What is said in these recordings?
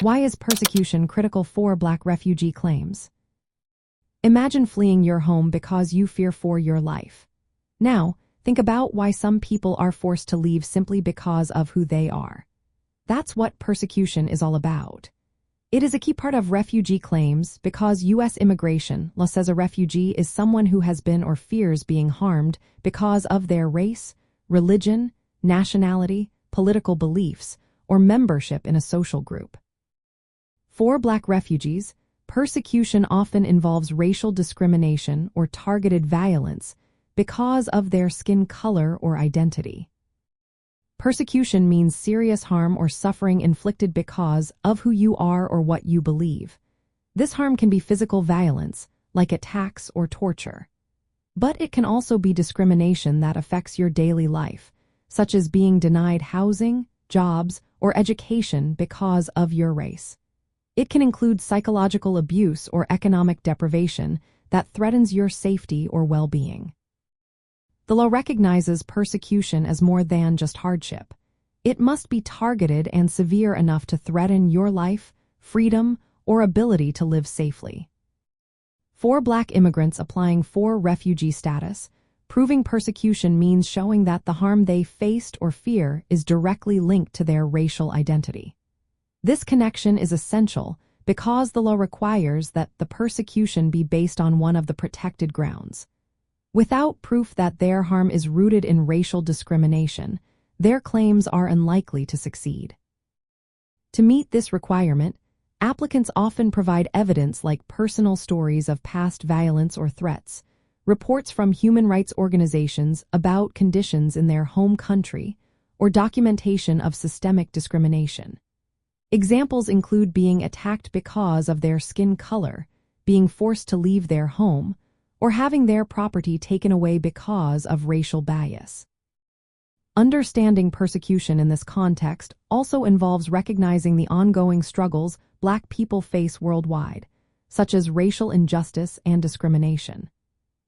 Why is persecution critical for Black refugee claims? Imagine fleeing your home because you fear for your life. Now, think about why some people are forced to leave simply because of who they are. That's what persecution is all about. It is a key part of refugee claims because U.S. immigration law says a refugee is someone who has been or fears being harmed because of their race, religion, nationality, political beliefs, or membership in a social group. For Black refugees, persecution often involves racial discrimination or targeted violence because of their skin color or identity. Persecution means serious harm or suffering inflicted because of who you are or what you believe. This harm can be physical violence, like attacks or torture. But it can also be discrimination that affects your daily life, such as being denied housing, jobs, or education because of your race. It can include psychological abuse or economic deprivation that threatens your safety or well-being. The law recognizes persecution as more than just hardship. It must be targeted and severe enough to threaten your life, freedom, or ability to live safely. For Black immigrants applying for refugee status, proving persecution means showing that the harm they faced or fear is directly linked to their racial identity. This connection is essential because the law requires that the persecution be based on one of the protected grounds. Without proof that their harm is rooted in racial discrimination, their claims are unlikely to succeed. To meet this requirement, applicants often provide evidence like personal stories of past violence or threats, reports from human rights organizations about conditions in their home country, or documentation of systemic discrimination. Examples include being attacked because of their skin color, being forced to leave their home, or having their property taken away because of racial bias. Understanding persecution in this context also involves recognizing the ongoing struggles Black people face worldwide, such as racial injustice and discrimination.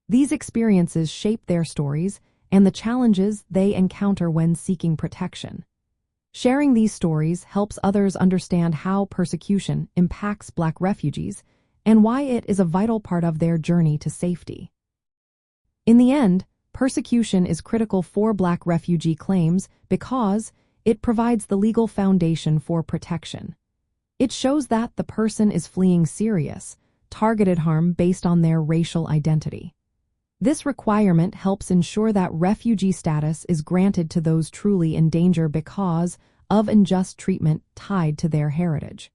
These experiences shape their stories and the challenges they encounter when seeking protection. Sharing these stories helps others understand how persecution impacts Black refugees and why it is a vital part of their journey to safety. In the end, persecution is critical for Black refugee claims because it provides the legal foundation for protection. It shows that the person is fleeing serious, targeted harm based on their racial identity. This requirement helps ensure that refugee status is granted to those truly in danger because of unjust treatment tied to their heritage.